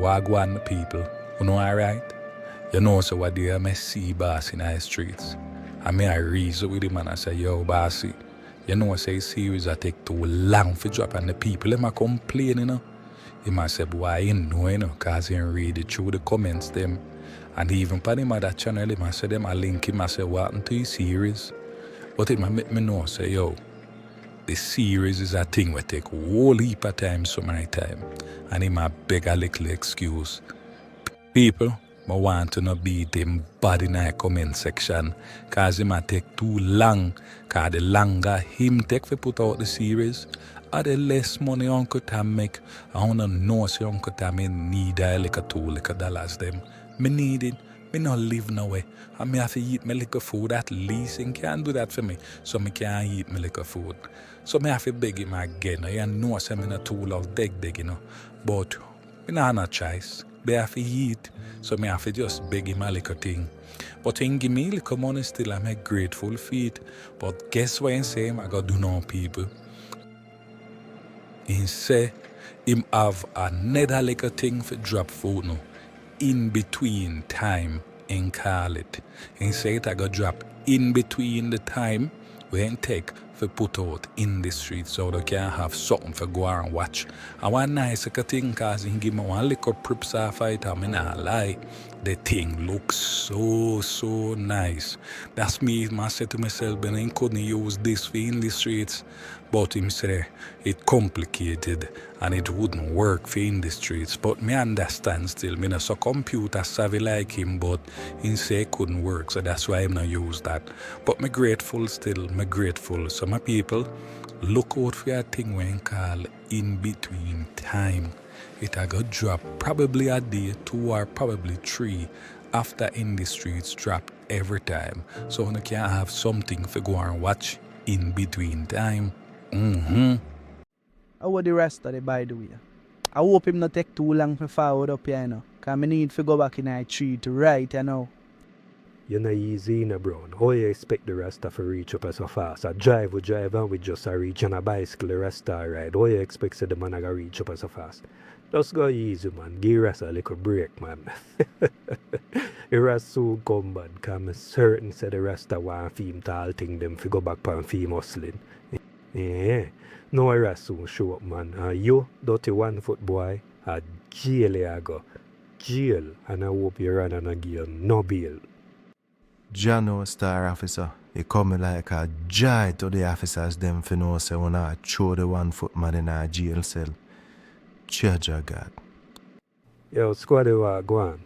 Wagwan people, you know alright? You know so what day I see boss in the streets. I mean I reason with him and I say, yo bossy, you know say series I take too long for drop and the people them a complain, you know. He might say, boy, you know, cause he read it through the comments them. And even for him at that channel, he might say them I link him, I say, what happened to his series? But it might make me know, say, yo, the series is a thing we take a whole heap of time, so many time. And he might beg a little excuse. People, I want to not beat him bad in the comment section, cause it might take too long, cause the longer him take to put out the series, or the less money Uncle Tam make. I wanna know say Uncle Tam need a like a $2 them. Me need it. Me not live no way. And me have to eat my liquor food at least. And can't do that for me. So me can't eat my liquor food. So me have to beg him again. You know say me not too love beg, you know. But me not have no choice. They have to eat. So me have to just beg him a liquor thing. But he give me liquor money still. I'm grateful for it. But guess what he say? I gotta do no people. He say him have another liquor thing for drop food now. In between time and call it. He say it I go drop in between the time we ain't take for put out in the street so they can have something for go and watch. And one nice thing cause he give me one little prips off it and me not lie. The thing looks so nice. That's me, I said to myself, but I couldn't use this for in the streets. But him say it complicated and it wouldn't work for in the streets. But me understand still. Me not so computer savvy like him, but he say it couldn't work. So that's why I'm not use that. But me grateful still. Me grateful. So my people, look out for a thing when call in between time. It a go drop probably a day, 2 or probably 3 after in the streets drop every time. So you can have something for go and watch in between time. How would the Rasta by the way? I hope him not take too long to forward up here, you know. Cause I need to go back in the tree to write, you know. You're not easy in a brown. How you expect the Rasta to reach up so fast? A drive and we just a reach on a bicycle the Rasta ride. How you expect the man to reach up so fast? Just go easy, man. Give Rasta a little break, man. The Rasta soon come bad, cause I'm certain say the Rasta want film tall thing them to go back and film hustling. Yeah. No Rasta soon show up, man. You, dirty 1 foot boy, a jail you go. Jail. And I hope you run and again. No bail. Jano star officer, he coming like a joy to the officers them for know say when I throw the 1 foot man in a jail cell. Judge God. Yo, squad go on.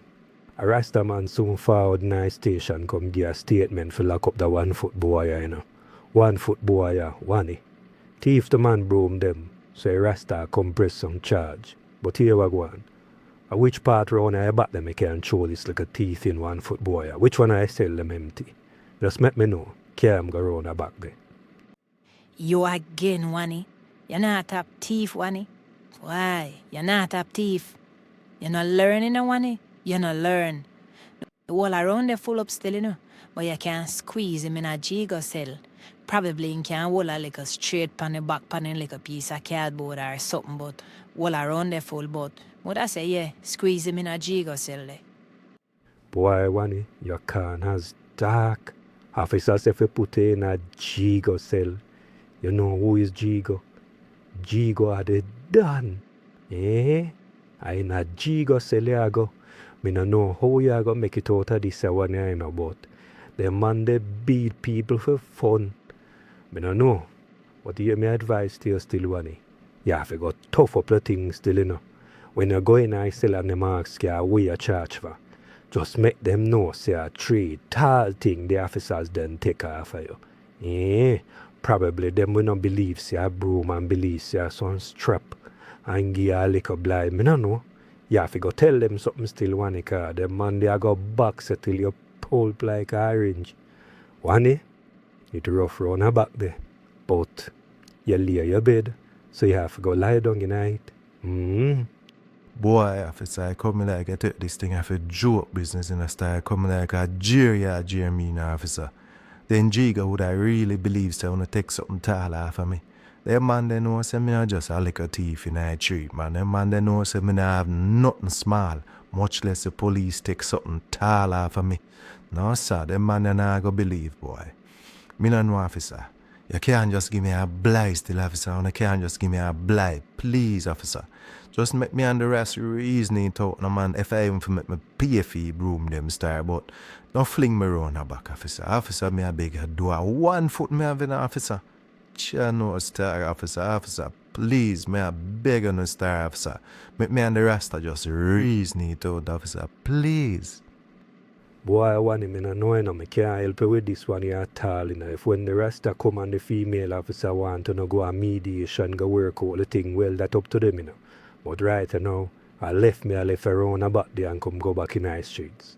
A Rasta man soon forward in a station come give a statement for lock up the 1 foot boy, you know. 1 foot boy, Oney. Thief the man broom them, so a Rasta come press some charge. But here we go on. Which part round I back them I can show this like a teeth in 1 foot boy? Which one I sell them empty? Just let me know. Cam go round the back there. You again, Oney. You're not a thief, Oney. Why? You're not a thief. You're not learning, Oney. You're not learn. The wall around there full up still, you know. But you can't squeeze him in a jigo cell. Probably you can't hold a like a straight pan the back pan like a piece of cardboard or something, but wall around there full, but what I say, yeah, squeeze him in a jigo cell there. Boy, Oney, your can has dark. Officers if you put in a jigo cell. You know who is jigo? Jigo are the done. Eh? I in a jigo cell you go. Me no know how you go make it out of this one I know about. The man they beat people for fun. Me no know. But hear me advice to you still, Oney. You have to go tough up the things still, you know. When you go in I sell and them ask you what you charge for, just make them know say a 3 tall thing the officers then take off of you. Eh? Probably them will not believe say a broom and believe say a some strap and give you a little blind. Me no know. You have to go tell them something still, Oney, cause them man they go box it till you pulp like an orange. Oney, it rough round the back there. But you lay your bed, so you have to go lie down in night. Boy, officer, I come like I take this thing, I have joke business in a style, come like a Jeremy officer. Then Jiga would I really believe so I want to take something tall off of me. Them man they know say me a just a little thief in a tree, man. Them man they know say me nah have nothing small, much less the police take something tall off of me. No sir, them man they nah go believe, boy. Me no know, officer. You can't just give me a blight still, officer, and you can't just give me a blight. Please, officer. Just make me and the rest reason it out, no man, if I even for make me pay fee broom them start, but don't fling me around the back, officer. Officer, me a beg you, do a 1 foot me have in, officer. Chia no star, officer, officer. Please, me a beg you no star, officer. Make me and the Rasta just reason it out, officer. Please. Boy, one me no know, no, me can't help you with this one here at all. You know. If when the Rasta come and the female officer want to no go a mediation, go work out the thing, well, that up to them, you know. But right now, I left around about there and come go back in the streets.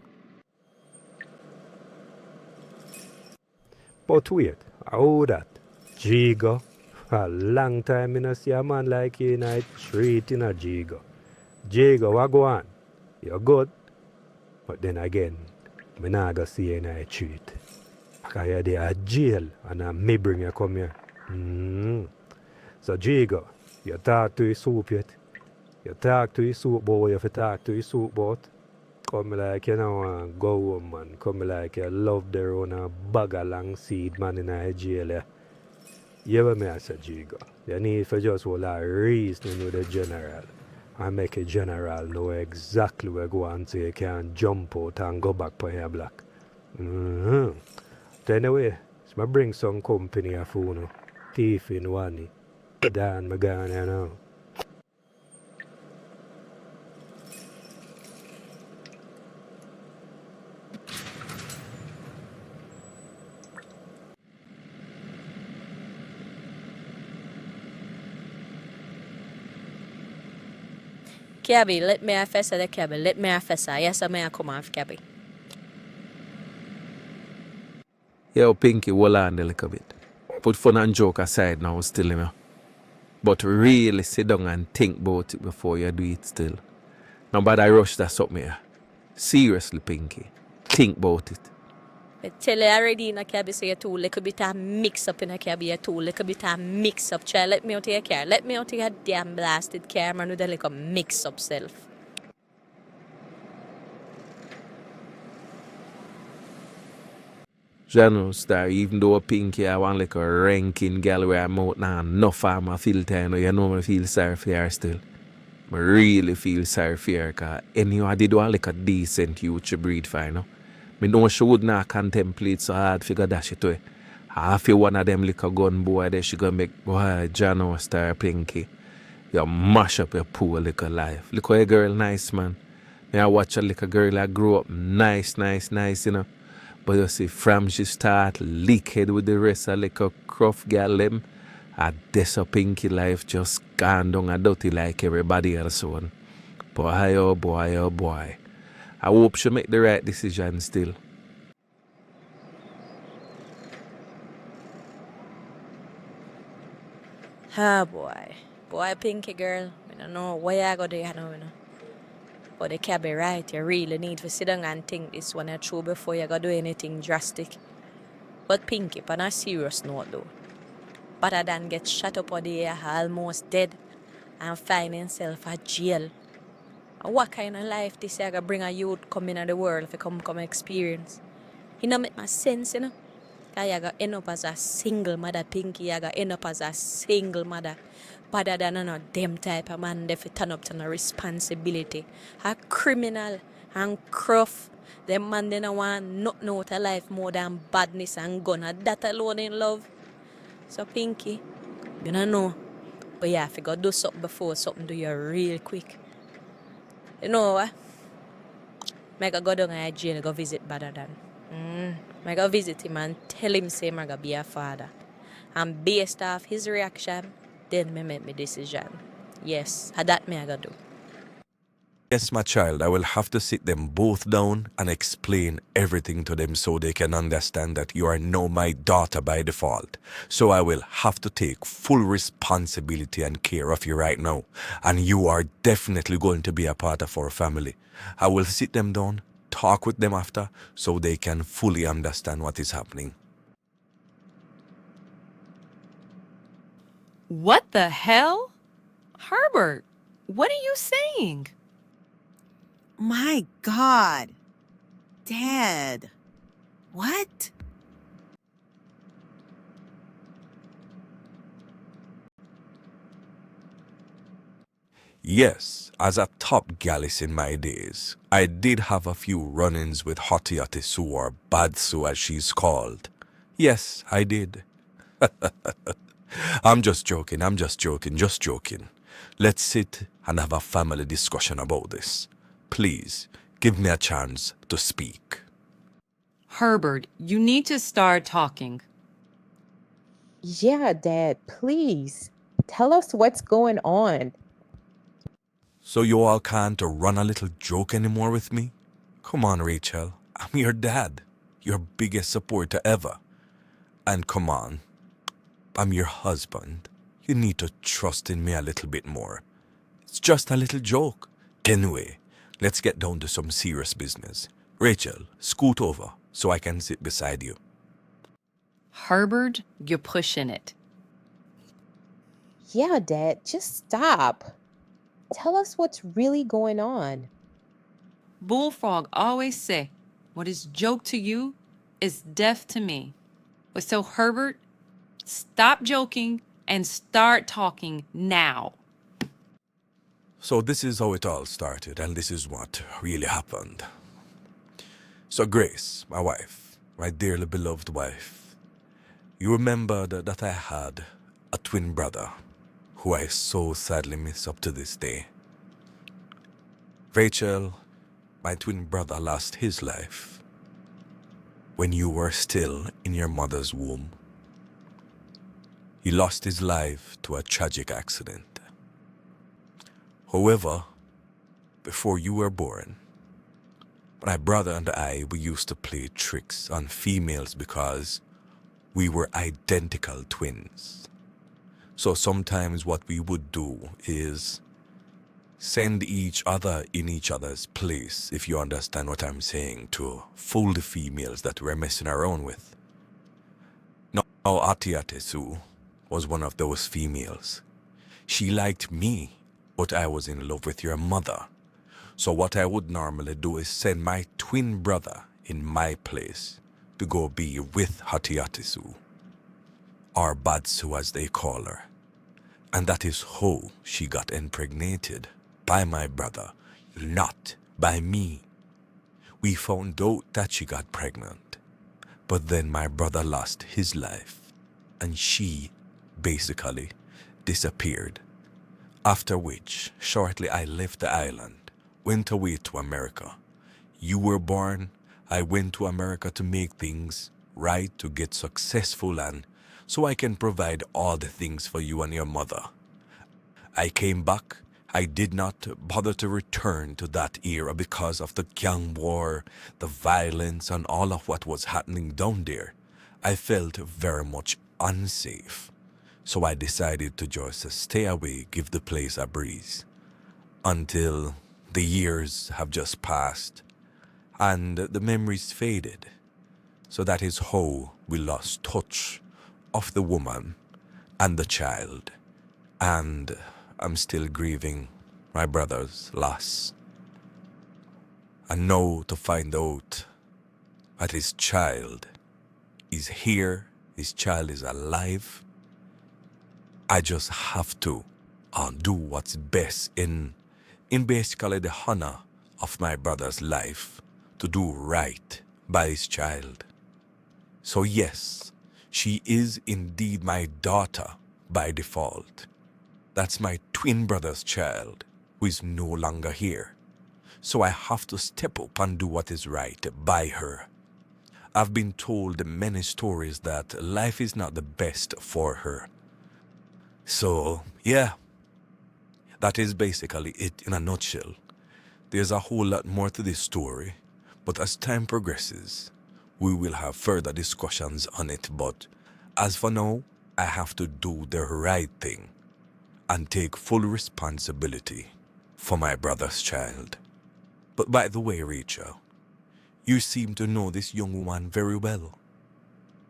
But wait, how that? Jigo? A long time I no see a man like you in a street in a Jigo. Jigo, what go on? You're good? But then again, I not go see you in a street. Because you're there at jail and me bring you come here. So Jigo, you talk to your soup yet? You talk to your soup boy, you have to talk to your soup boat. Come like you know, go home, man. Come like you love their own bag of long seed, man, in a jail. Yeah. You hear me, I say, Jigo. You need to just hold a reasoning with the general and make a general know exactly where go on so you can jump out and go back for your block. So anyway, so I bring some company of food, thief in one. Dan, my gun, you know. Cabby, let me affess the cabby. Let me affess her. Yes, I may come off cabby. Yo, Pinky, hold on a little bit. Put fun and joke aside now still, you know. But really sit down and think about it before you do it still. Nobody rush that something here. Seriously, Pinky. Think about it. I tell you already in a cabby, so you're too little bit of mix up in a cabby. You're too little bit of mix up. Try let me out of your car. Let me out of your damn blasted car, man, with a little mix up self. General Star, even though Pinky I want like a ranking gal where I'm out now, enough of my filter, you know I feel sorry for her still. I really feel sorry for her because anyway, I did want like a decent youth to breed for, you know. I know she would not contemplate so hard figure that shit away. I feel one of them little gun boy there she gonna make boy General Star Pinky. You mash up your poor little life. Look how a girl nice, man. I watch a little girl that grew up nice, you know. But you see, from she start leakhead with the rest of like a cruff girl them, a this a Pinky life just gone down a dirty like everybody else one. Boy, oh boy, oh boy. I hope she make the right decision still. Ah, boy. Boy, Pinky girl. I don't know why I go there now, you know. But they can't be right. You really need to sit down and think this one through before you go do anything drastic. But Pinky, on a serious note though, better than get shot up on the air almost dead and find himself at jail. And what kind of life this year gonna bring a youth come into the world if you come experience? It don't make my sense, you know. Cause you gonna end up as a single mother, Pinky. You gonna end up as a single mother. Better than them type of man they turn up to no responsibility. A criminal and cruff. Them man they don't want nothing out of life more than badness and gun. And that alone in love. So Pinky, you don't know. But yeah, if you go do something before something do you real quick. You know what? I go down to jail go visit better than. I go visit him and tell him say I'm gonna be a father. And based off his reaction, then me make my decision. Yes, that me I gotta do. Yes, my child, I will have to sit them both down and explain everything to them so they can understand that you are now my daughter by default. So I will have to take full responsibility and care of you right now. And you are definitely going to be a part of our family. I will sit them down, talk with them after, so they can fully understand what is happening. What the hell? Herbert, what are you saying? My God. Dad. What? Yes, as a top gallus in my days, I did have a few run-ins with Hottie Sue, or Bad Sue as she's called. Yes, I did. I'm just joking, just joking. Let's sit and have a family discussion about this. Please, give me a chance to speak. Herbert, you need to start talking. Yeah, Dad, please. Tell us what's going on. So you all can't run a little joke anymore with me? Come on, Rachel. I'm your dad. Your biggest supporter ever. And come on, I'm your husband. You need to trust in me a little bit more. It's just a little joke. Anyway, let's get down to some serious business. Rachel, scoot over so I can sit beside you. Herbert, you're pushing it. Yeah, Dad, just stop. Tell us what's really going on. Bullfrog always say, what is joke to you is death to me. But so Herbert, stop joking and start talking now. So this is how it all started, and this is what really happened. So Grace, my wife, my dearly beloved wife, you remember that I had a twin brother who I so sadly miss up to this day. Rachel, my twin brother lost his life when you were still in your mother's womb. He lost his life to a tragic accident. However, before you were born, my brother and I, we used to play tricks on females because we were identical twins. So sometimes what we would do is send each other in each other's place, if you understand what I'm saying, to fool the females that we're messing around with. Now, Ati Sue was one of those females. She liked me, but I was in love with your mother. So what I would normally do is send my twin brother in my place to go be with Hati Sue, or Bad Sue as they call her. And that is how she got impregnated by my brother, not by me. We found out that she got pregnant, but then my brother lost his life, and she basically disappeared. After which, shortly I left the island, went away to America. You were born, I went to America to make things right, to get successful, and so I can provide all the things for you and your mother. I came back. I did not bother to return to that era because of the gang war, the violence, and all of what was happening down there. I felt very much unsafe. So I decided to just stay away, give the place a breeze, until the years have just passed and the memories faded. So that is how we lost touch of the woman and the child, and I'm still grieving my brother's loss. And now to find out that his child is here, his child is alive, I just have to do what's best in basically the honor of my brother's life, to do right by his child. So yes, she is indeed my daughter by default. That's my twin brother's child, who is no longer here. So I have to step up and do what is right by her. I've been told many stories that life is not the best for her. So, yeah, that is basically it in a nutshell. There's a whole lot more to this story, but as time progresses, we will have further discussions on it. But as for now, I have to do the right thing and take full responsibility for my brother's child. But by the way, Rachel, you seem to know this young woman very well.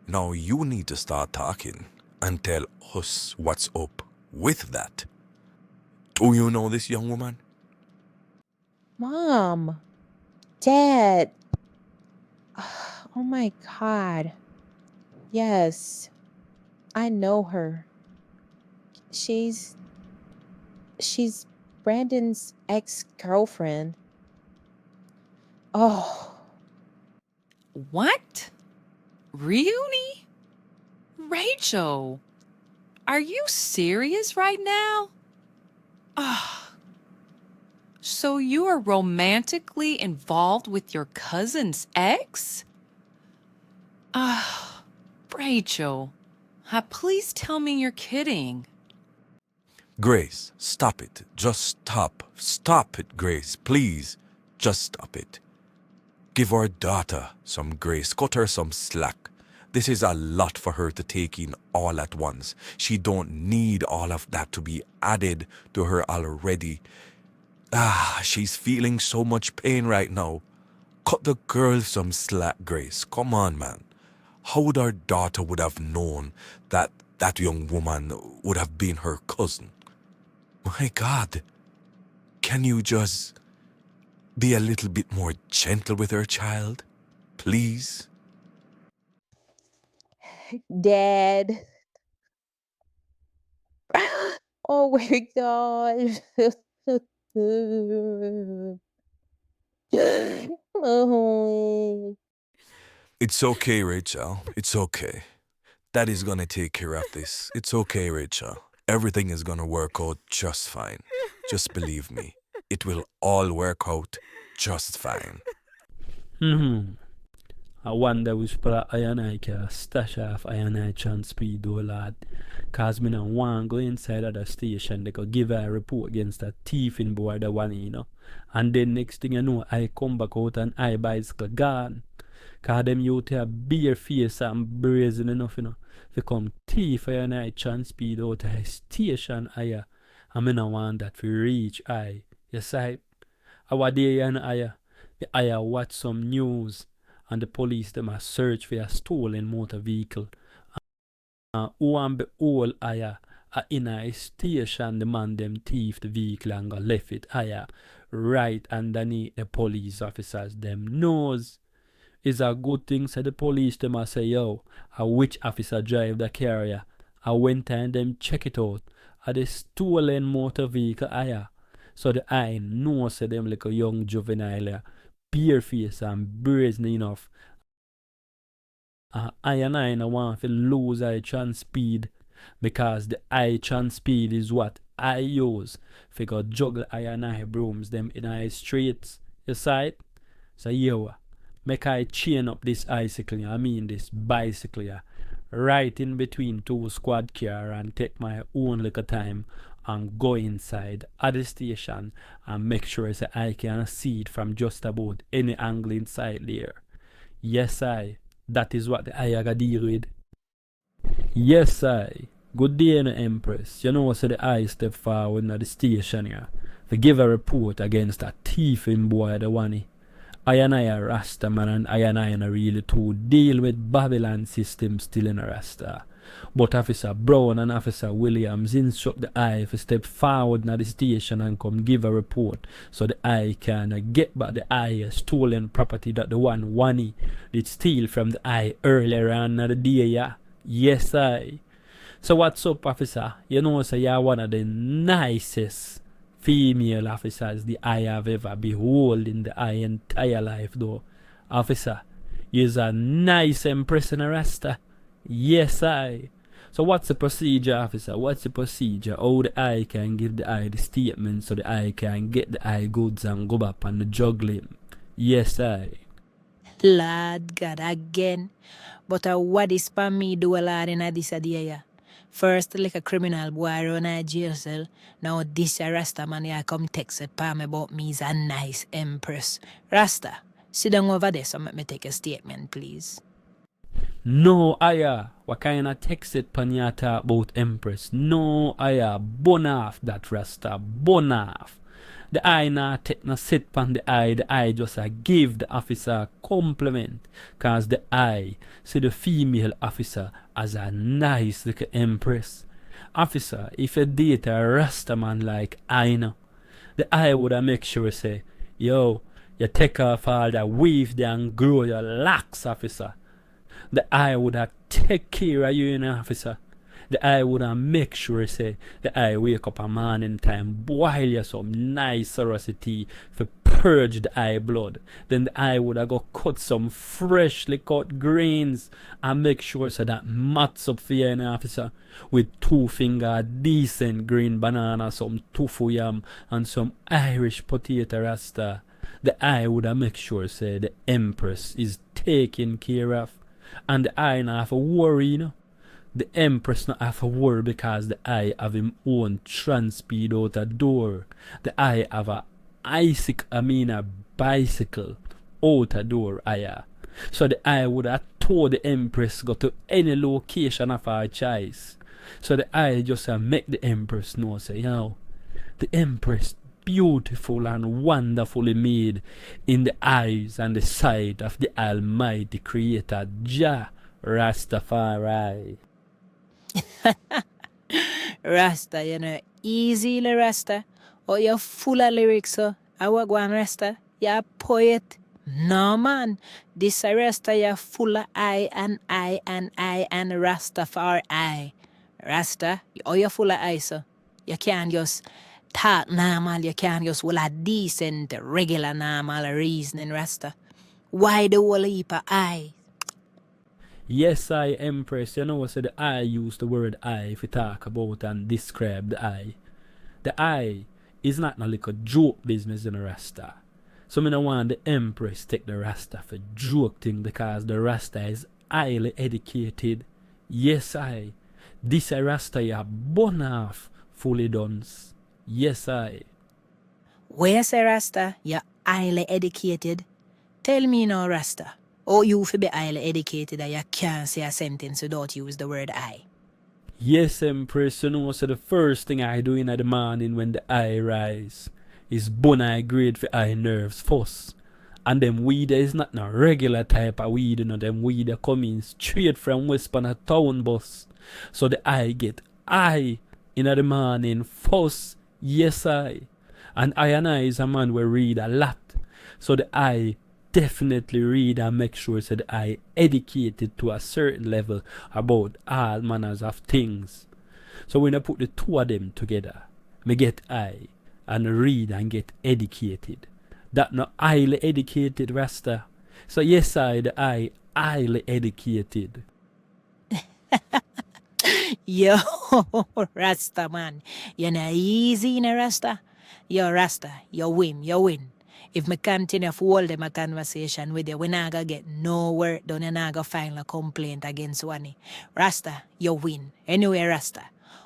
Now you need to start talking and tell us what's up With that, do you know this young woman? Mom, Dad. Oh my God. Yes, I know her. She's Brandon's ex-girlfriend. Oh, What? Really? Rachel, are you serious right now? Ah, so you are romantically involved with your cousin's ex? Ah, Rachel, please tell me you're kidding. Grace, stop it. Just stop. Stop it, Grace. Please. Just stop it. Give our daughter some grace. Cut her some slack. This is a lot for her to take in all at once. She don't need all of that to be added to her already. She's feeling so much pain right now. Cut the girl some slack, Grace. Come on, man. How would our daughter would have known that that young woman would have been her cousin? My God. Can you just be a little bit more gentle with her, child? Please? Dad. Oh my God. Oh. It's okay, Rachel. It's okay. Daddy's gonna take care of this. It's okay, Rachel. Everything is gonna work out just fine. Just believe me. It will all work out just fine. I wonder which part I and I can stash off I and I chance speed, oh lad. Cause me no want go inside of the station. They could give her a report against that thief in boy the one, you know. And then next thing you know, I come back out and I bicycle gone. Cause them youth have bare face and brazen enough, you know. If come thief I and I chance speed out of the station I no want that to reach I. Yes, I day and I watch some news. And the police them a search for a stolen motor vehicle. Who and behold in a station the man them thief the vehicle and go left it right underneath the police officers them nose. Is a good thing, said the police them a say, yo, which officer drive the carrier. I went and them check it out. The stolen motor vehicle So the I know say them like a young juvenile bare face and brazen enough. I and I no want to lose I chance speed because the I chance speed is what I use for go juggle I and I brooms them in I streets. You see it? So yo, make I chain up this this bicycle right in between two squad car and take my own little time and go inside at the station and make sure that I can see it from just about any angle inside there. Yes, that is what I gotta deal with. Yes, good day, Empress. You know, so the I step forward at the station here to give a report against that thieving boy, the one. I and I a Rasta man and I really to deal with Babylon system still in a Rasta. But Officer Brown and Officer Williams instruct the I to step forward na the station and come give a report so the I can get back the I stolen property that the one Wani did steal from the I earlier on the day. Yeah? Yes, I. So what's up, Officer? You know, so you're one of the nicest female officers the I have ever behold in the I entire life though. Officer, you're a nice Empress in a Rasta. Yes, I. So what's the procedure, officer? What's the procedure? How the I can give the I the statement so the I can get the I goods and go back on the juggling? Yes, I. Lord God again. But what is for me do a lot in this idea? First, like a criminal boy run a jail cell. Now this a Rasta man here come text a palm about me is a nice Empress. Rasta, sit down over there so let me take a statement, please. No, what kind of text it pan ya talk about Empress? No, bun off that Rasta, bun off. The I not take no sit pan the I just give the officer a compliment. Cause the I see the female officer as a nice little Empress. Officer, if you date a Rasta man like I know, the I would have make sure say, yo, you take off all that weave there and grow your locks, officer. The I would have take care of you, officer. The I would have make sure say, the I wake up a morning time, boil you some nice sorosity for purge the eye blood. Then the I would have go cut some freshly cut greens and make sure so that mats up for you, officer. With 2 finger decent green banana, some tofu yam, and some Irish potato rasta. The I would have make sure say the Empress is taken care of. And the I not have to worry, you know. The Empress not have to worry because the I have him own transpeed out a door. The I have a bicycle out a door, So the I would have told the Empress go to any location of her choice. So the I just make the Empress know, say, yo, the Empress beautiful and wonderfully made in the eyes and the sight of the Almighty Creator, Jah Rastafari. Rasta, you know, easy Rasta. Or you're full of lyrics, so I walk one Rasta. You're a poet. No man. This a Rasta, you're full of I and Rastafari. Rasta, or you're full of I, so you can't just talk normal, you can't just well a decent, regular, normal reasoning, Rasta. Why the whole heap of I? Yes, I, Empress. You know, so the I use the word I if we talk about and describe the I. The I is not no like a joke business in a Rasta. So I don't want the Empress take the Rasta for joke thing because the Rasta is highly educated. Yes, I. This a Rasta you born off fully done. Yes, I. Where say Rasta, you're highly educated? Tell me now, Rasta. Or you fi be highly educated that you can't say a sentence without use the word I. Yes, Empress, you know, so the first thing I do in the morning when the eye rise is bun I grade for eye nerves first. And them weed is not no regular type of weed, you know, them weed are coming straight from West on a town bus. So the eye get eye in the morning first. Yes, I. And I is a man will read a lot. So the eye definitely read and make sure so that I educated to a certain level about all manners of things. So when I put the two of them together, me get I and read and get educated. That not highly educated, Rasta. So yes, I highly educated. Yo, Rasta man, you're not easy in a Rasta. Yo, Rasta, you win. If me continue to hold them a conversation with you, we not gonna get no work done, you not gonna file a complaint against Oney. Rasta, you win. Anyway, Rasta,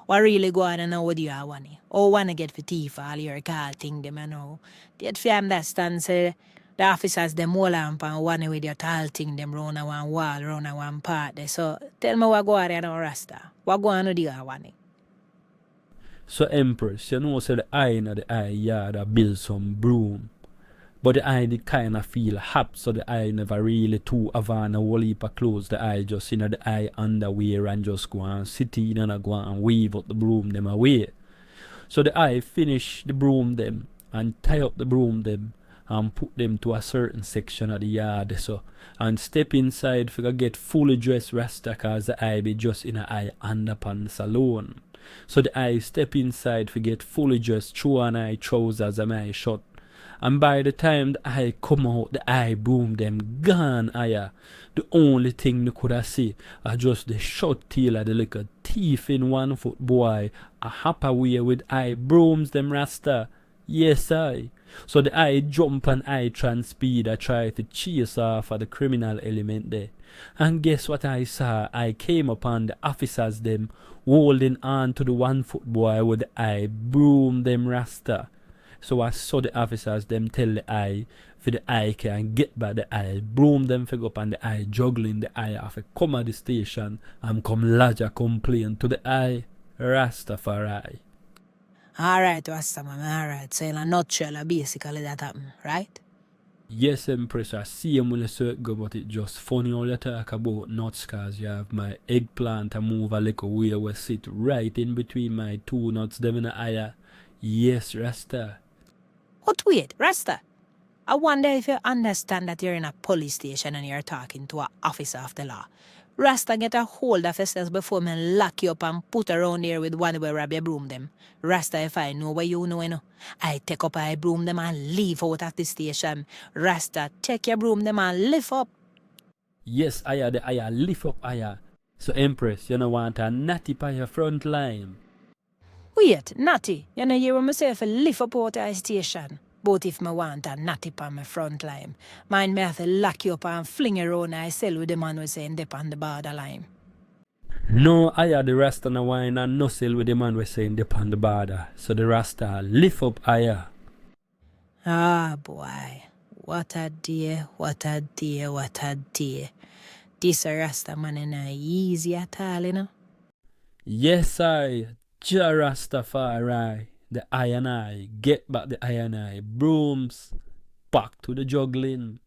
what really go on now with you, Oney? Oh, wanna get for thief all your call thing them, you know. If you understand, say, the officers, them all up and Oney with your tall thing, them round a one wall, round a one part there. So, tell me what go on now, Rasta. What go on with you, Oney? So Empress, you know, so the eye in the eye yard I build some broom. But the eye did kind of feel hap, so the eye never really too avan a whole heap of clothes. The eye just, you know, the eye underwear and just go and sit in and go and weave up the broom them away. So the eye finish the broom them and tie up the broom them and put them to a certain section of the yard so and step inside for get fully dressed Rasta cause the eye be just in a eye underpants alone. So the eye step inside for get fully dressed, throw on eye trousers and eye shut. And by the time the eye come out, the eye broom them gone higher. The only thing you could have see are just the short tail of the little thief in 1 foot boy a hop away with eye brooms them Rasta. Yes, I. So the eye jump and eye transpeed I try to chase off of the criminal element there. And guess what I saw? I came upon the officers them holding on to the 1 foot boy with the eye broom them Rasta. So I saw the officers them tell the eye for the eye can get by the eye, broom them for go up and the eye juggling the eye off a come at the station and come lodge a complaint to the eye Rastafari. Alright, Rasta man, alright. So in a nutshell, basically that happened, right? Yes, Empress, I see him when I say it go, but it just funny how you talk about nuts, cause you have my eggplant and move a little way where sit right in between my two nuts, them in the eye. Yes, Rasta. But wait, Rasta. I wonder if you understand that you're in a police station and you're talking to an officer of the law. Rasta, get a hold of yourself before me lock you up and put around here with one where Rabbi broom them. Rasta, if I know what you know, I take up I broom them and leave out of the station. Rasta, take your broom them and lift up. Yes, the aya lift up aya. So Empress, you know want a natty by your front line. Wait, Natty, you know hear me say if I lift up out of the station. But if me want a natty on my front line, mind me have to lock you up and fling you around I sell with the man who saying dip on the borderline. No, aya the Rasta na wine and no sell with the man we saying dip on the border. So the Rasta lift up aya. Ah, boy. What a day, what a day, what a day. This a Rasta man ain't easy at all, you know. Yes, I, Ja Rastafari, the I and I, get back the I and I, brooms, back to the juggling.